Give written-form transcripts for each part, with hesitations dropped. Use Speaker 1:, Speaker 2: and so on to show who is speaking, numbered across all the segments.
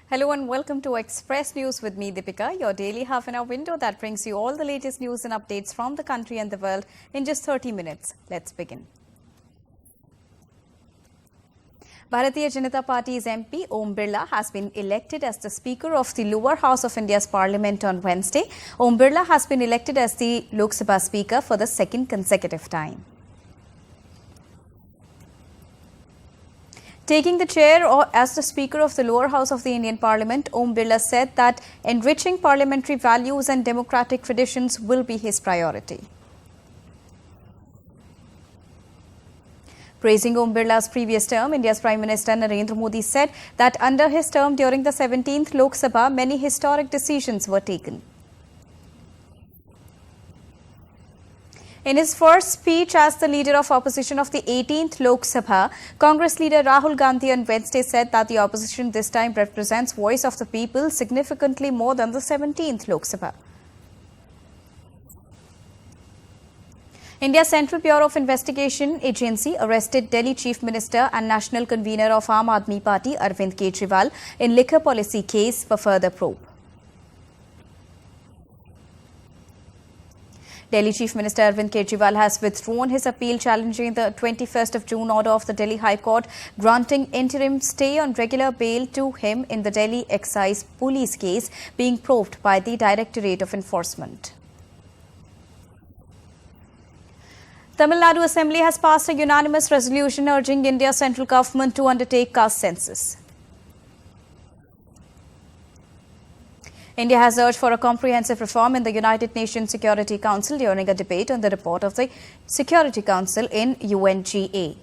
Speaker 1: Hello and welcome to Express News with me, Deepika, your daily half-an-hour window that brings you all the latest news and updates from the country and the world in just 30 minutes. Let's begin. Bharatiya Janata Party's MP Om Birla has been elected as the Speaker of the lower house of India's Parliament on Wednesday. Om Birla has been elected as the Lok Sabha Speaker for the second consecutive time. Taking the chair as the Speaker of the lower house of the Indian Parliament, Om Birla said that enriching parliamentary values and democratic traditions will be his priority. Praising Om Birla's previous term, India's Prime Minister Narendra Modi said that under his term during the 17th Lok Sabha, many historic decisions were taken. In his first speech as the leader of opposition of the 18th Lok Sabha, Congress leader Rahul Gandhi on Wednesday said that the opposition this time represents voice of the people significantly more than the 17th Lok Sabha. India's Central Bureau of Investigation Agency arrested Delhi Chief Minister and National Convener of Aam Aadmi Party Arvind Kejriwal in liquor policy case for further probe. Delhi Chief Minister Arvind Kejriwal has withdrawn his appeal challenging the 21st of June order of the Delhi High Court granting interim stay on regular bail to him in the Delhi Excise Police case being probed by the Directorate of Enforcement. Tamil Nadu Assembly has passed a unanimous resolution urging India's central government to undertake caste census. India has urged for a comprehensive reform in the United Nations Security Council during a debate on the report of the Security Council in UNGA.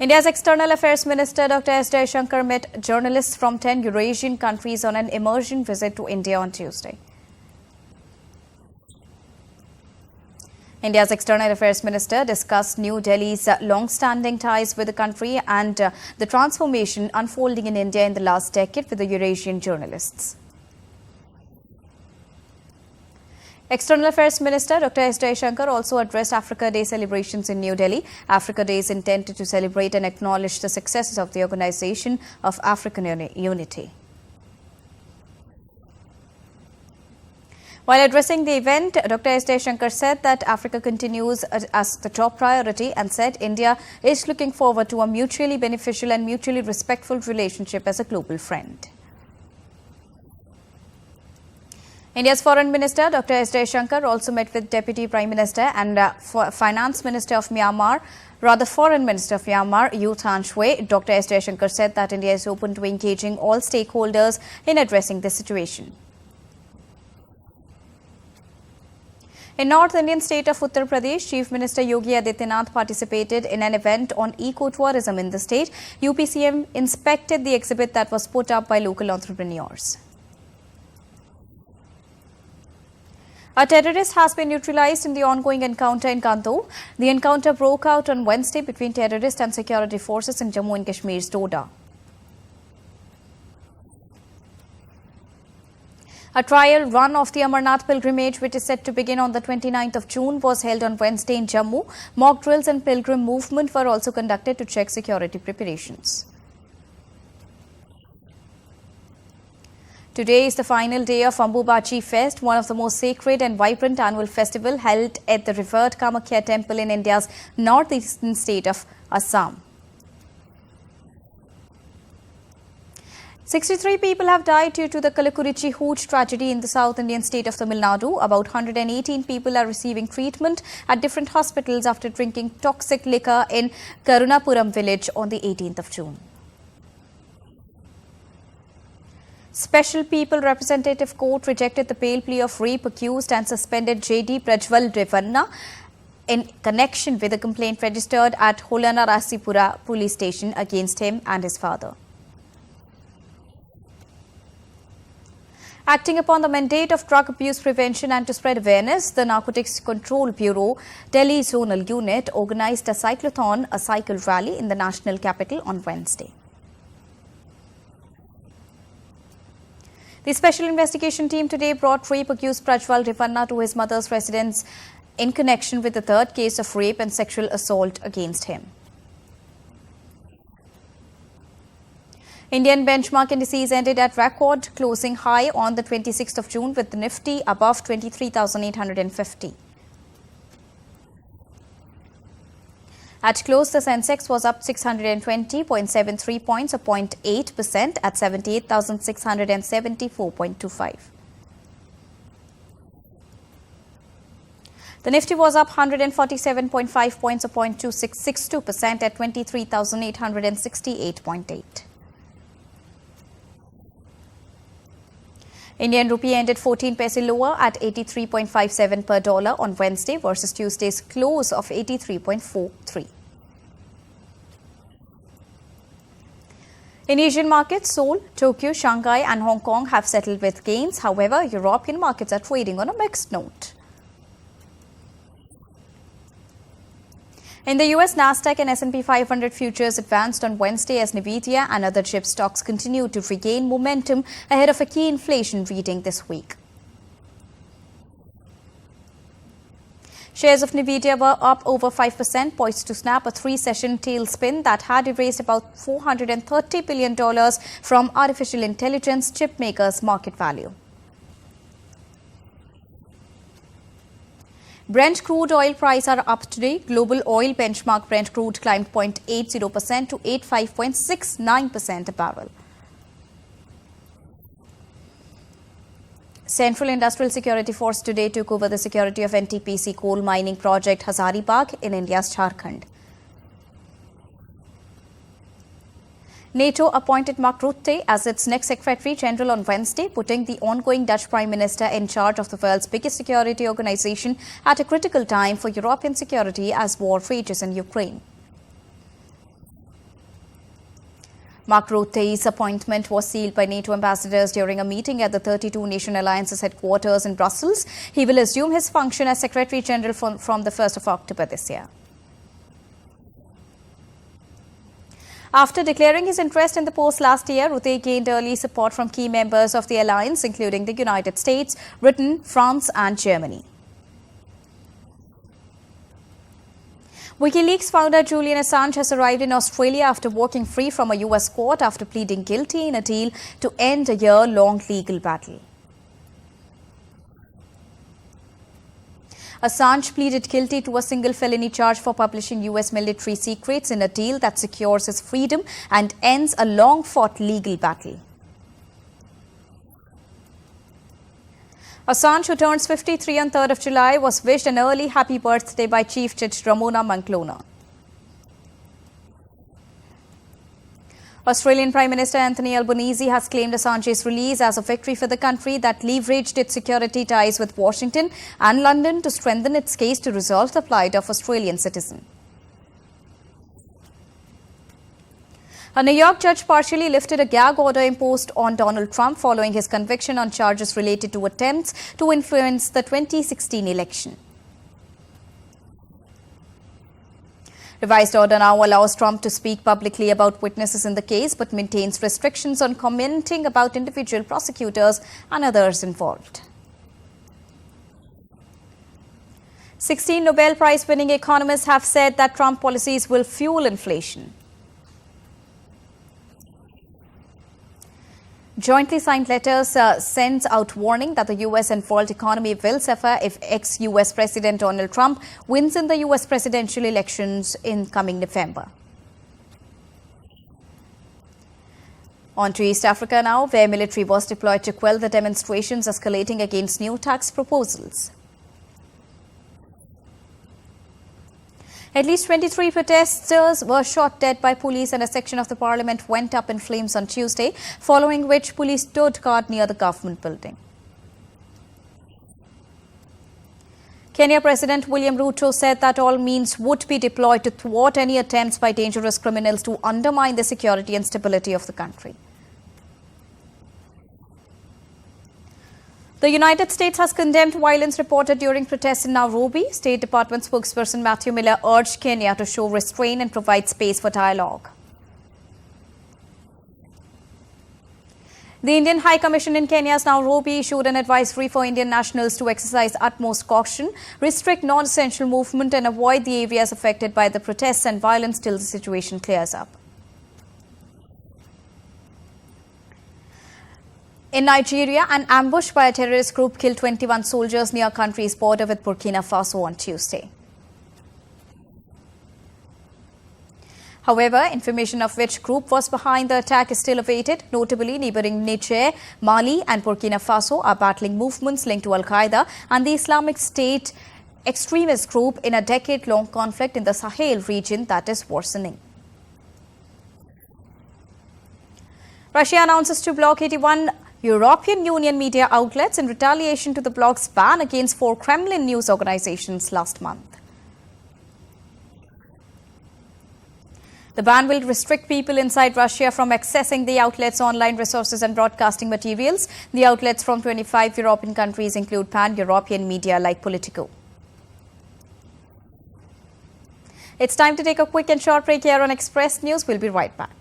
Speaker 1: India's External Affairs Minister Dr. S. Jaishankar met journalists from 10 Eurasian countries on an immersion visit to India on Tuesday. India's External Affairs Minister discussed New Delhi's long-standing ties with the country and the transformation unfolding in India in the last decade with the Eurasian journalists. External Affairs Minister Dr. S. Jaishankar also addressed Africa Day celebrations in New Delhi. Africa Day is intended to celebrate and acknowledge the successes of the Organization of African Unity. While addressing the event, Dr. S. Jaishankar said that Africa continues as the top priority and said India is looking forward to a mutually beneficial and mutually respectful relationship as a global friend. India's Foreign Minister Dr. S. Jaishankar also met with Deputy Prime Minister and Finance Minister of Myanmar, Foreign Minister of Myanmar, Yu Tan Shwe. Dr. S. Jaishankar said that India is open to engaging all stakeholders in addressing the situation. In North Indian state of Uttar Pradesh, Chief Minister Yogi Adityanath participated in an event on eco-tourism in the state. UPCM inspected the exhibit that was put up by local entrepreneurs. A terrorist has been neutralized in the ongoing encounter in Kanto. The encounter broke out on Wednesday between terrorists and security forces in Jammu and Kashmir's Doordarshan. A trial run of the Amarnath pilgrimage, which is set to begin on the 29th of June, was held on Wednesday in Jammu. Mock drills and pilgrim movement were also conducted to check security preparations. Today is the final day of Ambubachi Fest, one of the most sacred and vibrant annual festival held at the revered Kamakhya temple in India's northeastern state of Assam. 63 people have died due to the Kallakurichi Hooch tragedy in the South Indian state of Tamil Nadu. About 118 people are receiving treatment at different hospitals after drinking toxic liquor in Karunapuram village on the 18th of June. Special People Representative Court rejected the bail plea of rape accused and suspended J.D. Prajwal Revanna in connection with a complaint registered at Holana Rasipura police station against him and his father. Acting upon the mandate of drug abuse prevention and to spread awareness, the Narcotics Control Bureau Delhi Zonal Unit organized a cyclothon, a cycle rally in the national capital on Wednesday. The Special Investigation Team today brought rape-accused Prajwal Revanna to his mother's residence in connection with the third case of rape and sexual assault against him. Indian benchmark indices ended at record closing high on the 26th of June with the Nifty above 23,850. At close, the Sensex was up 620.73 points, or 0.8% at 78,674.25. The Nifty was up 147.5 points, or 0.2662% at 23,868.8. Indian rupee ended 14 paise lower at 83.57 per dollar on Wednesday versus Tuesday's close of 83.43. In Asian markets, Seoul, Tokyo, Shanghai and Hong Kong have settled with gains. However, European markets are trading on a mixed note. In the US, Nasdaq and S&P 500 futures advanced on Wednesday as Nvidia and other chip stocks continued to regain momentum ahead of a key inflation reading this week. Shares of Nvidia were up over 5%, poised to snap a three-session tailspin that had erased about $430 billion from artificial intelligence chip makers' market value. Brent crude oil prices are up today. Global oil benchmark Brent crude climbed 0.80% to 85.69 a barrel. Central Industrial Security Force today took over the security of NTPC coal mining project Hazaribagh in India's Jharkhand. NATO appointed Mark Rutte as its next Secretary General on Wednesday, putting the ongoing Dutch Prime Minister in charge of the world's biggest security organization at a critical time for European security as war rages in Ukraine. Mark Rutte's appointment was sealed by NATO ambassadors during a meeting at the 32-nation alliance's headquarters in Brussels. He will assume his function as Secretary General from the 1st of October this year. After declaring his interest in the post last year, Rutte gained early support from key members of the alliance, including the United States, Britain, France and Germany. WikiLeaks founder Julian Assange has arrived in Australia after walking free from a US court after pleading guilty in a deal to end a year-long legal battle. Assange pleaded guilty to a single felony charge for publishing US military secrets in a deal that secures his freedom and ends a long-fought legal battle. Assange, who turns 53 on 3rd of July, was wished an early happy birthday by Chief Judge Ramona Monclona. Australian Prime Minister Anthony Albanese has claimed Assange's release as a victory for the country that leveraged its security ties with Washington and London to strengthen its case to resolve the plight of Australian citizens. A New York judge partially lifted a gag order imposed on Donald Trump following his conviction on charges related to attempts to influence the 2016 election. Revised order now allows Trump to speak publicly about witnesses in the case, but maintains restrictions on commenting about individual prosecutors and others involved. 16 Nobel Prize-winning economists have said that Trump policies will fuel inflation. Jointly signed letters sends out warning that the U.S. and world economy will suffer if ex-U.S. President Donald Trump wins in the U.S. presidential elections in coming November. On to East Africa now, where military was deployed to quell the demonstrations escalating against new tax proposals. At least 23 protesters were shot dead by police and a section of the parliament went up in flames on Tuesday, following which police stood guard near the government building. Kenya President William Ruto said that all means would be deployed to thwart any attempts by dangerous criminals to undermine the security and stability of the country. The United States has condemned violence reported during protests in Nairobi. State Department spokesperson Matthew Miller urged Kenya to show restraint and provide space for dialogue. The Indian High Commission in Kenya's Nairobi issued an advisory for Indian nationals to exercise utmost caution, restrict non-essential movement and avoid the areas affected by the protests and violence till the situation clears up. In Nigeria, an ambush by a terrorist group killed 21 soldiers near country's border with Burkina Faso on Tuesday. However, information of which group was behind the attack is still awaited. Notably, neighboring Niger, Mali and Burkina Faso are battling movements linked to Al-Qaeda and the Islamic State extremist group in a decade-long conflict in the Sahel region that is worsening. Russia announces to block 81 European Union media outlets in retaliation to the bloc's ban against 4 Kremlin news organizations last month. The ban will restrict people inside Russia from accessing the outlet's online resources and broadcasting materials. The outlets from 25 European countries include pan-European media like Politico. It's time to take a quick and short break here on Express News. We'll be right back.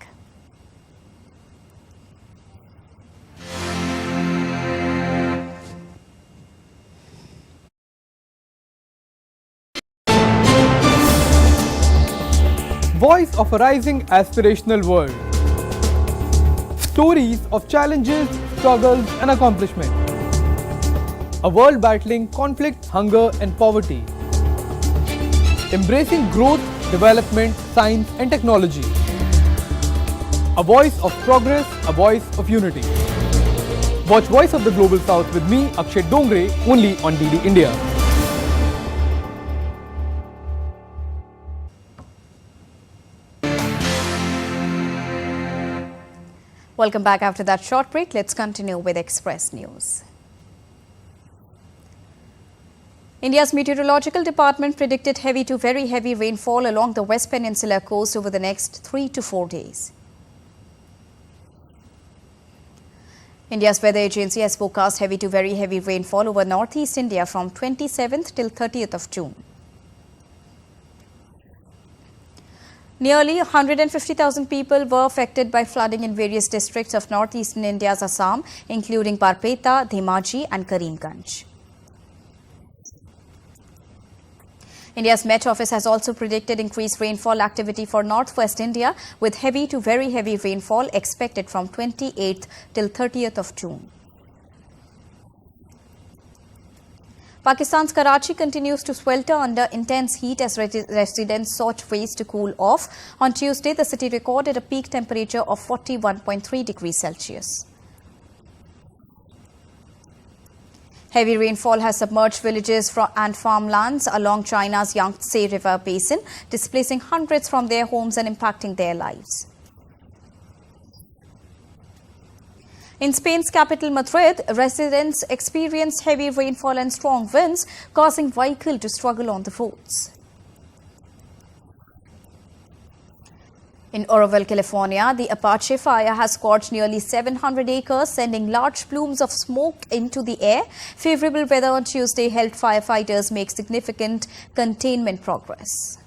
Speaker 2: Voice of a rising aspirational world. Stories of challenges, struggles and accomplishment. A world battling conflict, hunger and poverty. Embracing growth, development, science and technology. A voice of progress, a voice of unity. Watch Voice of the Global South with me, Akshay Dongre, only on DD India.
Speaker 1: Welcome back after that short break. Let's continue with Express News. India's Meteorological Department predicted heavy to very heavy rainfall along the West Peninsular coast over the next 3 to 4 days. India's weather agency has forecast heavy to very heavy rainfall over northeast India from 27th till 30th of June. Nearly 150,000 people were affected by flooding in various districts of northeastern India's Assam, including Barpeta, Dhemaji and Karimganj. India's Met Office has also predicted increased rainfall activity for northwest India, with heavy to very heavy rainfall expected from 28th till 30th of June. Pakistan's Karachi continues to swelter under intense heat as residents sought ways to cool off. On Tuesday, the city recorded a peak temperature of 41.3 degrees Celsius. Heavy rainfall has submerged villages and farmlands along China's Yangtze River basin, displacing hundreds from their homes and impacting their lives. In Spain's capital Madrid, residents experienced heavy rainfall and strong winds, causing vehicles to struggle on the roads. In Oroville, California, the Apache fire has scorched nearly 700 acres, sending large plumes of smoke into the air. Favorable weather on Tuesday helped firefighters make significant containment progress.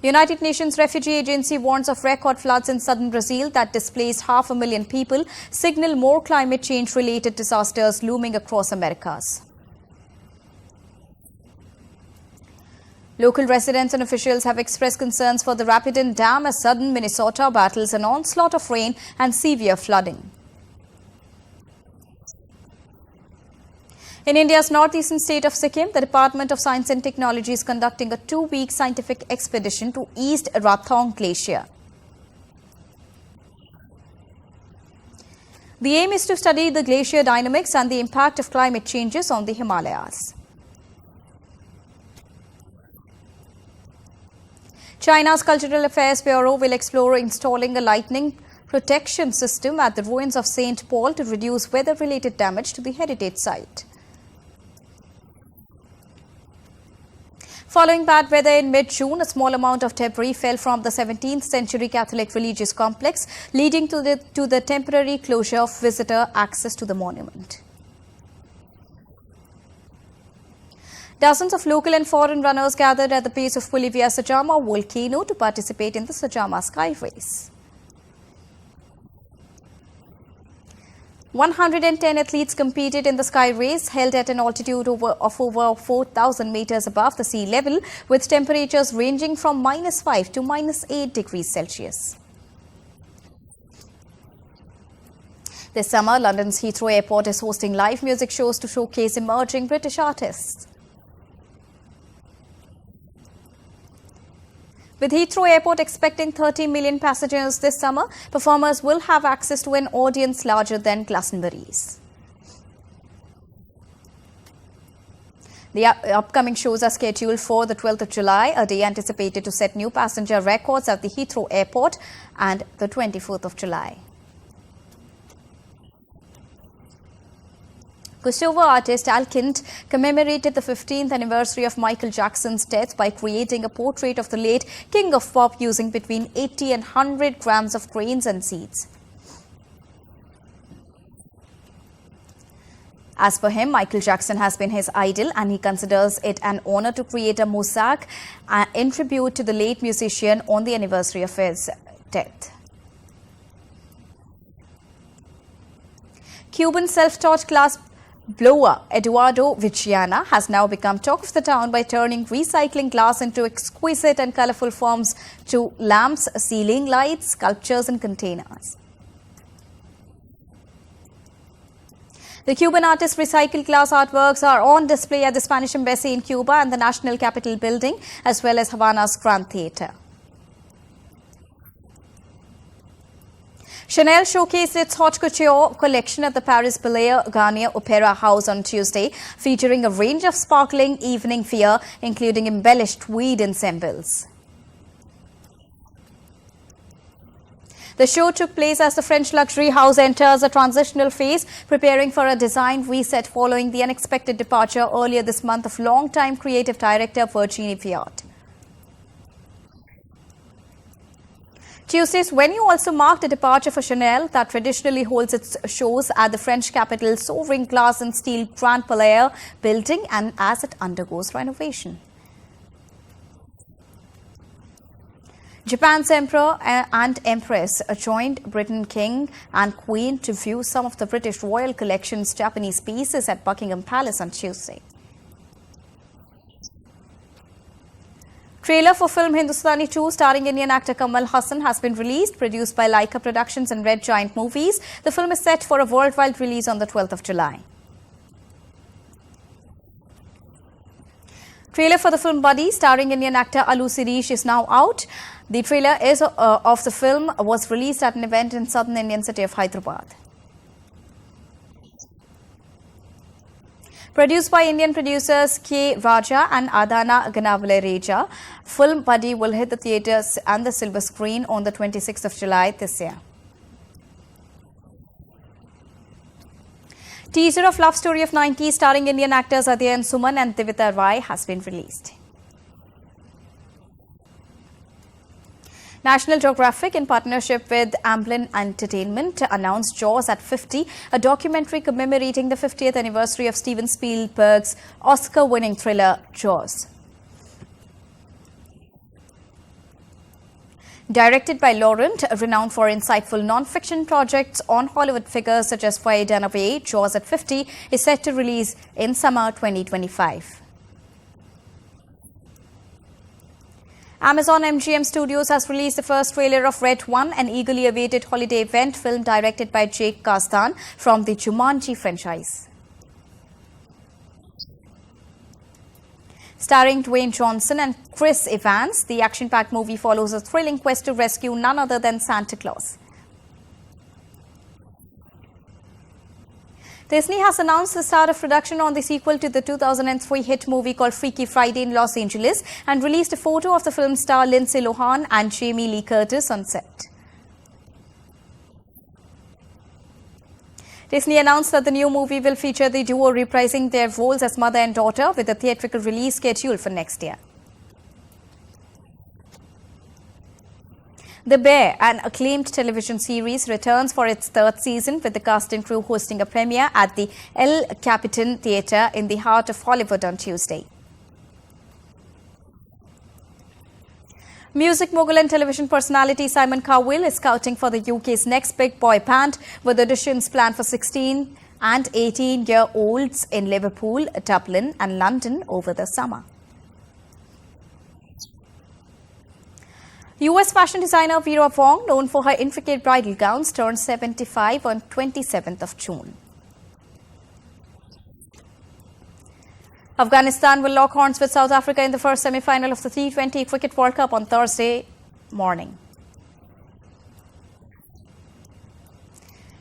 Speaker 1: The United Nations Refugee Agency warns of record floods in southern Brazil that displaced 500,000 people, signal more climate change-related disasters looming across Americas. Local residents and officials have expressed concerns for the Rapidan Dam as southern Minnesota battles an onslaught of rain and severe flooding. In India's northeastern state of Sikkim, the Department of Science and Technology is conducting a 2-week scientific expedition to East Rathong Glacier. The aim is to study the glacier dynamics and the impact of climate changes on the Himalayas. China's Cultural Affairs Bureau will explore installing a lightning protection system at the ruins of St. Paul to reduce weather-related damage to the heritage site. Following bad weather in mid-June, a small amount of debris fell from the 17th century Catholic religious complex, leading to the temporary closure of visitor access to the monument. Dozens of local and foreign runners gathered at the base of Bolivia's Sajama volcano to participate in the Sajama Sky Race. 110 athletes competed in the Sky Race, held at an altitude of over 4,000 meters above the sea level, with temperatures ranging from -5 to -8 degrees Celsius. This summer, London's Heathrow Airport is hosting live music shows to showcase emerging British artists. With Heathrow Airport expecting 30 million passengers this summer, performers will have access to an audience larger than Glastonbury's. The upcoming shows are scheduled for the 12th of July, a day anticipated to set new passenger records at the Heathrow Airport, and the 24th of July. Crossover artist Al Kint commemorated the 15th anniversary of Michael Jackson's death by creating a portrait of the late king of pop using between 80 and 100 grams of grains and seeds. As per him, Michael Jackson has been his idol and he considers it an honor to create a mosaic in tribute to the late musician on the anniversary of his death. Cuban self-taught class blower Eduardo Viciana has now become talk of the town by turning recycling glass into exquisite and colorful forms to lamps, ceiling lights, sculptures and containers. The Cuban artist's recycled glass artworks are on display at the Spanish Embassy in Cuba and the National Capitol Building, as well as Havana's Grand Theatre. Chanel showcased its haute couture collection at the Paris Belair Garnier Opera House on Tuesday, featuring a range of sparkling evening wear, including embellished tweed ensembles. The show took place as the French luxury house enters a transitional phase, preparing for a design reset following the unexpected departure earlier this month of longtime creative director Virginie Viard. Tuesday's venue also marked a departure for Chanel, that traditionally holds its shows at the French capital's soaring glass and steel Grand Palais building, and as it undergoes renovation. Japan's Emperor and Empress joined Britain King and Queen to view some of the British Royal Collection's Japanese pieces at Buckingham Palace on Tuesday. Trailer for film Hindustani 2 starring Indian actor Kamal Hassan has been released, produced by Laika Productions and Red Giant Movies. The film is set for a worldwide release on the 12th of July. Trailer for the film Buddy, starring Indian actor Alu Sirish, is now out. The trailer of the film was released at an event in southern Indian city of Hyderabad. Produced by Indian producers K. Raja and Adana Ganavale Reja, film Buddy will hit the theatres and the silver screen on the 26th of July this year. Teaser of Love Story of 90 starring Indian actors Adyayan Suman and Divita Rai has been released. National Geographic, in partnership with Amblin Entertainment, announced Jaws at 50, a documentary commemorating the 50th anniversary of Steven Spielberg's Oscar-winning thriller Jaws. Directed by Laurent, renowned for insightful non-fiction projects on Hollywood figures such as Faye Dunaway, Jaws at 50 is set to release in summer 2025. Amazon MGM Studios has released the first trailer of Red One, an eagerly awaited holiday event film directed by Jake Kasdan from the Jumanji franchise. Starring Dwayne Johnson and Chris Evans, the action-packed movie follows a thrilling quest to rescue none other than Santa Claus. Disney has announced the start of production on the sequel to the 2003 hit movie called Freaky Friday in Los Angeles and released a photo of the film star Lindsay Lohan and Jamie Lee Curtis on set. Disney announced that the new movie will feature the duo reprising their roles as mother and daughter, with a theatrical release scheduled for next year. The Bear, an acclaimed television series, returns for its third season, with the cast and crew hosting a premiere at the El Capitan Theatre in the heart of Hollywood on Tuesday. Music mogul and television personality Simon Cowell is scouting for the UK's next big boy band, with auditions planned for 16 and 18-year-olds in Liverpool, Dublin and London over the summer. US fashion designer Vera Wong, known for her intricate bridal gowns, turned 75 on 27th of June. Afghanistan will lock horns with South Africa in the first semi-final of the T20 Cricket World Cup on Thursday morning.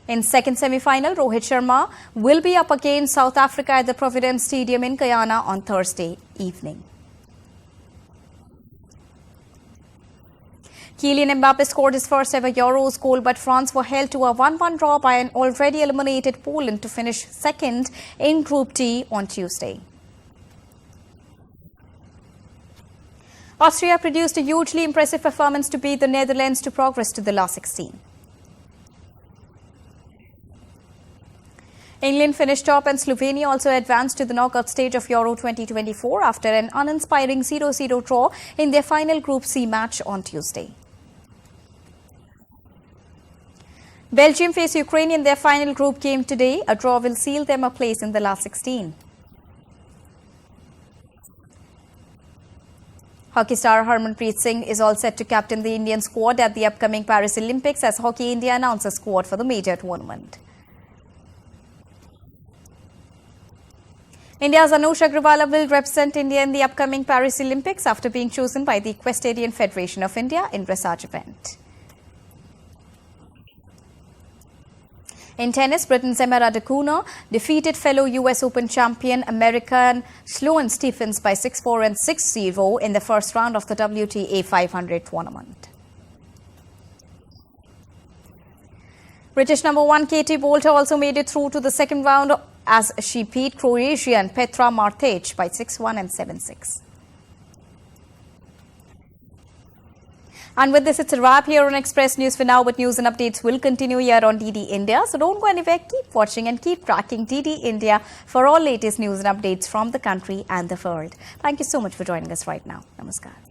Speaker 1: In second semi-final, Rohit Sharma will be up against South Africa at the Providence Stadium in Guyana on Thursday evening. Kylian Mbappe scored his first ever Euros goal, but France were held to a 1-1 draw by an already eliminated Poland to finish second in Group D on Tuesday. Austria produced a hugely impressive performance to beat the Netherlands to progress to the last 16. England finished top and Slovenia also advanced to the knockout stage of Euro 2024 after an uninspiring 0-0 draw in their final Group C match on Tuesday. Belgium face Ukraine in their final group game today. A draw will seal them a place in the last 16. Hockey star Harmanpreet Singh is all set to captain the Indian squad at the upcoming Paris Olympics as Hockey India announces squad for the major tournament. India's Anush Agrawala will represent India in the upcoming Paris Olympics after being chosen by the Equestrian Federation of India in dressage event. In tennis, Britain's Emma Raducanu defeated fellow US Open champion American Sloane Stephens by 6-4 and 6-0 in the first round of the WTA 500 tournament. British number 1 Katie Boulter also made it through to the second round as she beat Croatian Petra Martic by 6-1 and 7-6. And with this, it's a wrap here on Express News for now, but news and updates will continue here on DD India. So don't go anywhere, keep watching and keep tracking DD India for all latest news and updates from the country and the world. Thank you so much for joining us right now. Namaskar.